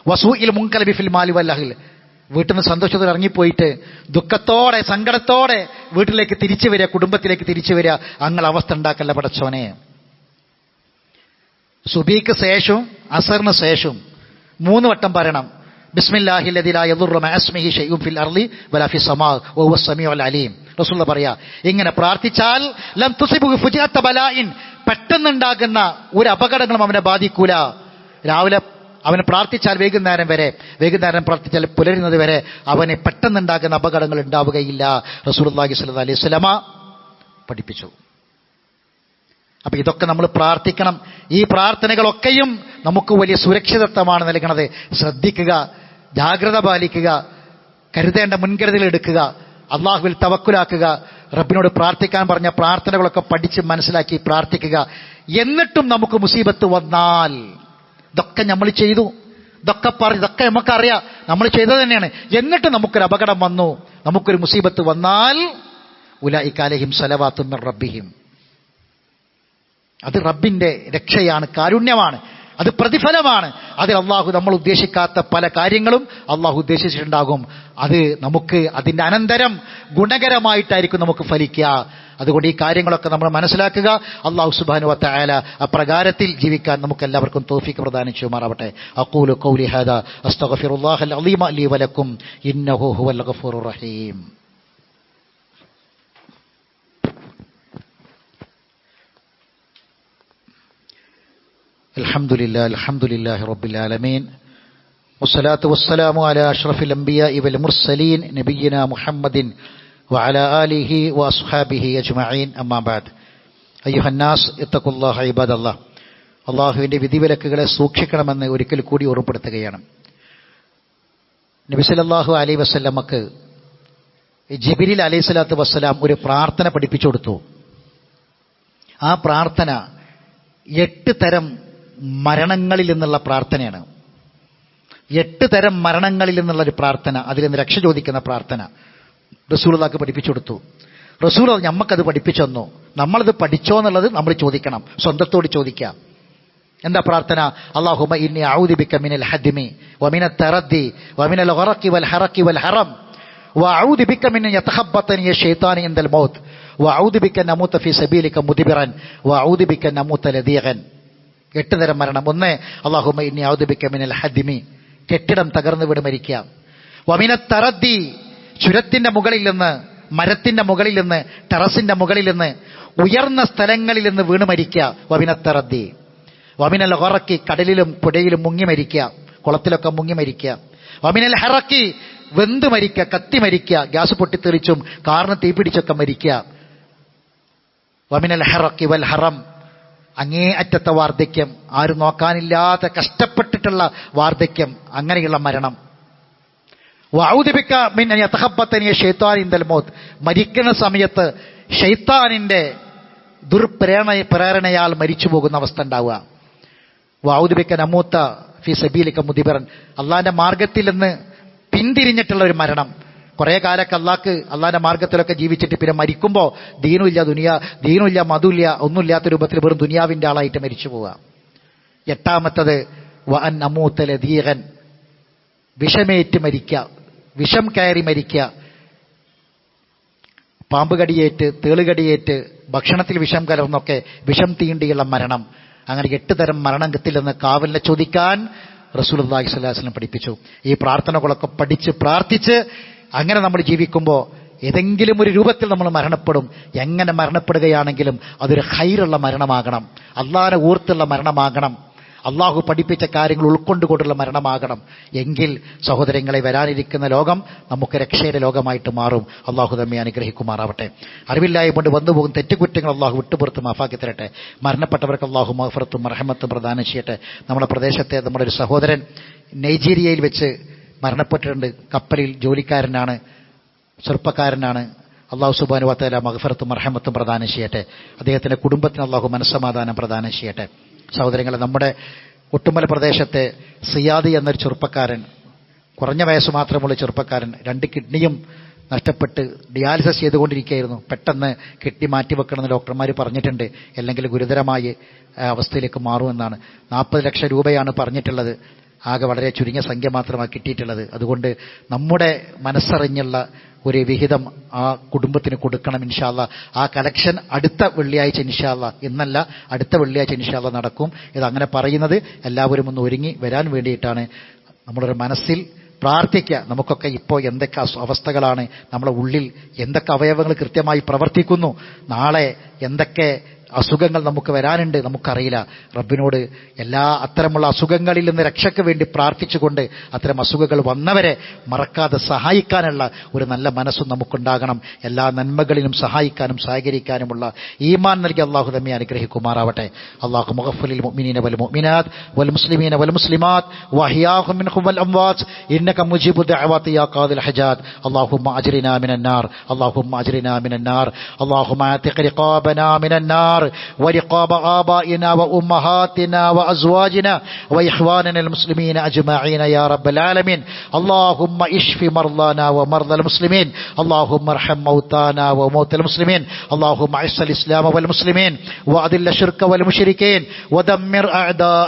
വസൂഇൽ മുൻകലബി ഫിൽ മാലി വൽ അഖിൽ, വീട്ടിൽ നിന്ന് സന്തോഷത്തോടെ ഇറങ്ങിപ്പോയിട്ട് ദുഃഖത്തോടെ സങ്കടത്തോടെ വീട്ടിലേക്ക് തിരിച്ചു വരിക, കുടുംബത്തിലേക്ക് തിരിച്ചു വരിക. അങ്ങനെ അവസ്ഥ ഉണ്ടാക്കല്ല പടച്ചോനെ. സുബീക്ക് ശേഷവും അസറിന് ശേഷവും 3 വട്ടം പറയണം, ബിസ്മില്ലാഹില്ലദീ ലാ യദുറു മഅ ഇസ്മിഹി ശൈഉൻ ഫിൽ അർളി വലാ ഫിസ് സമാ വഹുവ സമീഉൽ അലീം. റസൂലുള്ളാഹി പറയാ, ഇങ്ങനെ പ്രാർത്ഥിച്ചാൽ ലം തുസിബു ഫുജിഅത ബലാഇൻ, പെട്ടെന്നുണ്ടാകുന്ന ഒരു അപകടങ്ങളും അവനെ ബാധിക്കൂല. രാവിലെ അവന് പ്രാർത്ഥിച്ചാൽ വൈകുന്നേരം പ്രാർത്ഥിച്ചാൽ പുലരുന്നത് വരെ അവന് പെട്ടെന്നുണ്ടാകുന്ന അപകടങ്ങൾ ഉണ്ടാവുകയില്ല. റസൂലുള്ളാഹി സ്വല്ലല്ലാഹു അലൈഹി വസല്ലമ പഠിപ്പിച്ചു. അപ്പൊ ഇതൊക്കെ നമ്മൾ പ്രാർത്ഥിക്കണം. ഈ പ്രാർത്ഥനകളൊക്കെയും നമുക്ക് വലിയ സുരക്ഷിതത്വമാണ് നൽകണത്. ശ്രദ്ധിക്കുക, ജാഗ്രത പാലിക്കുക, കരുതേണ്ട മുൻകരുതൽ എടുക്കുക, അള്ളാഹുവിൽ തവക്കുലാക്കുക, റബ്ബിനോട് പ്രാർത്ഥിക്കാൻ പറഞ്ഞ പ്രാർത്ഥനകളൊക്കെ പഠിച്ച് മനസ്സിലാക്കി പ്രാർത്ഥിക്കുക. എന്നിട്ടും നമുക്ക് മുസീബത്ത് വന്നാൽ, ഇതൊക്കെ നമ്മൾ ചെയ്തു, ഇതൊക്കെ നമുക്കറിയാം, നമ്മൾ ചെയ്തത് തന്നെയാണ്. എന്നിട്ട് നമുക്കൊരു അപകടം വന്നു, നമുക്കൊരു മുസീബത്ത് വന്നാൽ ഉലൈക അലൈഹിം സ്വലവാത്തും മിർ റബ്ബിഹിം, അത് റബ്ബിന്റെ രക്ഷയാണ്, കാരുണ്യമാണ്, അത് പ്രതിഫലമാണ്. അതിൽ അള്ളാഹു നമ്മൾ ഉദ്ദേശിക്കാത്ത പല കാര്യങ്ങളും അള്ളാഹു ഉദ്ദേശിച്ചിട്ടുണ്ടാകും. അത് നമുക്ക് അതിന്റെ അനന്തരം ഗുണകരമായിട്ടായിരിക്കും നമുക്ക് ഫലിക്കുക. അതുകൊണ്ട് ഈ കാര്യങ്ങളൊക്കെ നമ്മൾ മനസ്സിലാക്കുക. അള്ളാഹു സുബ്ഹാനഹു വ തആല അപ്രകാരത്തിൽ ജീവിക്കാൻ നമുക്ക് എല്ലാവർക്കും തൗഫീഖ് പ്രദാനം ചെയ്യുമാറാവട്ടെ. അഖൂലു ഖൗലി ഹാദാ അസ്തഗ്ഫിറുല്ലാഹൽ അളീമ ലി വലക്കും ഇന്നഹു ഹുവൽ ഗഫൂറുർ റഹീം. അൽഹംദുലില്ലാഹി റബ്ബിൽ ആലമീൻ വസ്സലാത്തു വസ്സലാമു അലാ അഷ്റഫിൽ അംബിയാഇ വൽ മുർസലീൻ നബിയ്യിനാ മുഹമ്മദിൻ വഅലാ ആലിഹി വഅസ്ഹാബിഹി അജ്മഈൻ. അമ്മാ ബഅദ്. അയ്യുഹന്നാസ് ഇത്തഖുല്ലാഹ ഇബാദല്ലാഹ്. അല്ലാഹുവിന്റെ വിധിവിലക്കുകളെ സൂക്ഷിക്കണമെന്ന് ഒരിക്കൽ കൂടി ഓർമ്മപ്പെടുത്തുകയാണ്. നബി സല്ലല്ലാഹു അലൈഹി വസല്ലമക്ക് ജിബ്രീൽ അലൈഹിസ്സലാത്തു വസ്സലാം ഒരു പ്രാർത്ഥന പഠിപ്പിച്ചു കൊടുത്തു. ആ പ്രാർത്ഥന 8 തരം മരണങ്ങളിൽ നിന്നുള്ള പ്രാർത്ഥനയാണ്. 8 തരം മരണങ്ങളിൽ നിന്നുള്ളൊരു പ്രാർത്ഥന, അതിൽ നിന്ന് രക്ഷ ചോദിക്കുന്ന പ്രാർത്ഥന റസൂലുള്ളാഹിക്ക് പഠിപ്പിച്ചു കൊടുത്തു. റസൂൽ നമ്മക്കത് പഠിപ്പിച്ചു തന്നു. നമ്മളത് പഠിച്ചോ എന്നുള്ളത് നമ്മൾ ചോദിക്കണം, സ്വന്തത്തോട് ചോദിക്കാം. എന്താ പ്രാർത്ഥന? അല്ലാഹുമ്മ ഇന്നി അഊദു ബിക മിനൽ ഹദ്മി വമിനൽ തറദ്ദി വമിനൽ ഗറഖി വൽ ഹറഖി വൽ ഹറം വഅഊദു ബിക മിൻ യതഖബ്ബതനി ശൈത്താനി ഇൻദൽ മൗത്ത് വഅഊദു ബിക നമൂത ഫീ സബീലിക മുദ്ബിറൻ വഅഊദു ബിക നമൂത ലദീഗൻ. 8 തരം മരണം. 1, അല്ലാഹുമ്മ ഇന്നി അഊദു ബിക മിനൽ ഹദ്മി, കെട്ടിടം തകർന്നു വീണ് മരിക്കുക. വമിനൽ തറദ്ദി, ചുരത്തിന്റെ മുകളിൽ നിന്ന്, മരത്തിന്റെ മുകളിൽ നിന്ന്, ടെറസിന്റെ മുകളിൽ നിന്ന്, ഉയർന്ന സ്ഥലങ്ങളിൽ നിന്ന് വീണ് മരിക്കുക. വമിനൽ തറദ്ദി. വമിനൽ ഗറഖി, കടലിലും പുഴയിലും മുങ്ങി മരിക്കുക, കുളത്തിലൊക്കെ മുങ്ങി മരിക്കുക. വമിനൽ ഹറഖി, വെന്ത് മരിക്കുക, കത്തി മരിക്കുക, ഗ്യാസ് പൊട്ടിത്തെറിച്ചും കാറിന് തീപിടിച്ചൊക്കെ മരിക്കുക. വമിനൽ ഹറഖി വൽ ഹറം, അങ്ങേ അറ്റത്തെ വാർദ്ധക്യം, ആരും നോക്കാനില്ലാതെ കഷ്ടപ്പെട്ടിട്ടുള്ള വാർദ്ധക്യം, അങ്ങനെയുള്ള മരണം. വഅഊദു ബിക മിൻ അൻ യതഖബ്ബതനി ശൈത്താൻ ഇൻദൽ മൗത്ത്, മരിക്കുന്ന സമയത്ത് ശൈത്താനിന്റെ ദുർപ്രേരണയാൽ മരിച്ചു പോകുന്ന അവസ്ഥ ഉണ്ടാവുക. വഅഊദു ബിക നമൂത ഫീ സബീലിക മുദ്ബിറൻ, അള്ളാന്റെ മാർഗത്തിൽ നിന്ന് പിന്തിരിഞ്ഞിട്ടുള്ള ഒരു മരണം. കുറേ കാലൊക്കെ അള്ളാന്റെ മാർഗത്തിലൊക്കെ ജീവിച്ചിട്ട് പിന്നെ മരിക്കുമ്പോൾ ദീനുമില്ല മതുമില്ല ഒന്നുമില്ലാത്ത രൂപത്തിൽ വെറും ദുനിയാവിന്റെ ആളായിട്ട് മരിച്ചു പോവുക. 8ാമത്തത് വഅൻ നമൂത ലദീഗൻ, വിഷമേറ്റ് മരിക്കുക, വിഷം കയറി മരിക്കുക, പാമ്പ് കടിയേറ്റ്, തേളുകടിയേറ്റ്, ഭക്ഷണത്തിൽ വിഷം കലർന്നൊക്കെ വിഷം തീണ്ടിയുള്ള മരണം. അങ്ങനെ 8 തരം മരണത്തിൽ നിന്ന് കാവലിനെ ചോദിക്കാൻ റസൂലുള്ളാഹി സ്വല്ലല്ലാഹു അലൈഹി വസല്ലം പഠിപ്പിച്ചു. ഈ പ്രാർത്ഥനകളൊക്കെ പഠിച്ച് പ്രാർത്ഥിച്ച് അങ്ങനെ നമ്മൾ ജീവിക്കുമ്പോൾ ഏതെങ്കിലും ഒരു രൂപത്തിൽ നമ്മൾ മരണപ്പെടും. എങ്ങനെ മരണപ്പെടുകയാണെങ്കിലും അതൊരു ഖൈറുള്ള മരണമാകണം, അള്ളാഹനെ ഓർത്തുള്ള മരണമാകണം, അള്ളാഹു പഠിപ്പിച്ച കാര്യങ്ങൾ ഉൾക്കൊണ്ടുകൊണ്ടുള്ള മരണമാകണം. എങ്കിൽ സഹോദരങ്ങളെ, വരാനിരിക്കുന്ന ലോകം നമുക്ക് രക്ഷയുടെ ലോകമായിട്ട് മാറും. അള്ളാഹു നമ്മെ അനുഗ്രഹിക്കുമാറാവട്ടെ. അറിവില്ലായ്മ കൊണ്ട് വന്നുപോകും തെറ്റുകുറ്റങ്ങൾ അള്ളാഹു വിട്ടുപുറത്ത് മാഫാക്കി തരട്ടെ. മരണപ്പെട്ടവർക്ക് അള്ളാഹു മഗ്ഫിറത്തും റഹ്മത്തും പ്രദാനം ചെയ്യട്ടെ. നമ്മുടെ പ്രദേശത്തെ നമ്മുടെ ഒരു സഹോദരൻ നൈജീരിയയിൽ വെച്ച് മരണപ്പെട്ടിട്ടുണ്ട്. കപ്പലിൽ ജോലിക്കാരനാണ്, ചെറുപ്പക്കാരനാണ്. അള്ളാഹു സുബ്ഹാനഹു വ തആല മഗ്ഫിറത്തും റഹ്മത്തും പ്രദാനം ചെയ്യട്ടെ. അദ്ദേഹത്തിന്റെ കുടുംബത്തിന് അള്ളാഹു മനസ്സമാധാനം പ്രദാനം ചെയ്യട്ടെ. സഹോദരങ്ങളെ, നമ്മുടെ ഒട്ടുമല പ്രദേശത്തെ സിയാദി എന്നൊരു ചെറുപ്പക്കാരൻ, കുറഞ്ഞ വയസ്സ് മാത്രമുള്ള ചെറുപ്പക്കാരൻ, 2 കിഡ്നിയും നഷ്ടപ്പെട്ട് ഡയാലിസിസ് ചെയ്തുകൊണ്ടിരിക്കുകയായിരുന്നു. പെട്ടെന്ന് കിഡ്നി മാറ്റിവെക്കണമെന്ന് ഡോക്ടർമാർ പറഞ്ഞിട്ടുണ്ട്, അല്ലെങ്കിൽ ഗുരുതരമായ അവസ്ഥയിലേക്ക് മാറുമെന്നാണ്. 40 ലക്ഷം രൂപയാണ് പറഞ്ഞിട്ടുള്ളത്. ആകെ വളരെ ചുരുങ്ങിയ സംഖ്യ മാത്രമാണ് കിട്ടിയിട്ടുള്ളത്. അതുകൊണ്ട് നമ്മുടെ മനസ്സറിഞ്ഞുള്ള ഒരു വിഹിതം ആ കുടുംബത്തിന് കൊടുക്കണം ഇൻഷാ അല്ലാഹ്. ആ കളക്ഷൻ അടുത്ത വെള്ളിയാഴ്ച ഇൻഷാ അല്ലാഹ്, ഇന്നല്ല അടുത്ത വെള്ളിയാഴ്ച ഇൻഷാ അല്ലാഹ് നടക്കും. ഇതങ്ങനെ പറയുന്നത് എല്ലാവരും ഒന്ന് ഒരുങ്ങി വരാൻ വേണ്ടിയിട്ടാണ്. നമ്മുടെ മനസ്സിൽ പ്രാർത്ഥിക്കുക. നമുക്കൊക്കെ ഇപ്പോൾ എന്തൊക്കെ അവസ്ഥകളാണ്, നമ്മുടെ ഉള്ളിൽ എന്തൊക്കെ അവയവങ്ങൾ കൃത്യമായി പ്രവർത്തിക്കുന്നു, നാളെ എന്തൊക്കെ അസുഖങ്ങൾ നമുക്ക് വരാനുണ്ട് നമുക്കറിയില്ല. റബ്ബിനോട് അത്തരമുള്ള അസുഖങ്ങളിൽ നിന്ന് രക്ഷയ്ക്ക് വേണ്ടി പ്രാർത്ഥിച്ചുകൊണ്ട് അത്തരം അസുഖങ്ങൾ വന്നവരെ മറക്കാതെ സഹായിക്കാനുള്ള ഒരു നല്ല മനസ്സും നമുക്കുണ്ടാകണം. എല്ലാ നന്മകളിലും സഹായിക്കാനും സഹകരിക്കാനുമുള്ള ഈമാൻ നൽകി അള്ളാഹു നമ്മെ അനുഗ്രഹിക്കുമാറാവട്ടെ. അല്ലാഹു മഗ്ഫിറിൽ മുഅ്മിനീന വൽ മുഅ്മിനാത്ത് വൽ മുസ്ലിമീന വൽ മുസ്ലിമാത്ത് വഅഹ്യാഹും മിൻഹും വൽ അംവാത്ത് ഇന്നക മുജീബു ദഅവാതി യാ ഖാദിൽ ഹജാത്ത്. അല്ലാഹുമ്മ അജ്രിനാ മിനൻ നാർ, അല്ലാഹുമ്മ അജ്രിനാ മിനൻ നാർ, അല്ലാഹുമ്മ ആതിഖ് റിഖാബനാ മിനൻ നാർ, النار ورقاب آبائنا وأمهاتنا وأزواجنا وإخواننا المسلمين أجمعين يا رب العالمين. اللهم اشف مرضانا ومرضى المسلمين. اللهم ارحم موتانا وموتى المسلمين. اللهم اعز الإسلام والمسلمين وأذل الشرك والمشركين ودمر أعداءك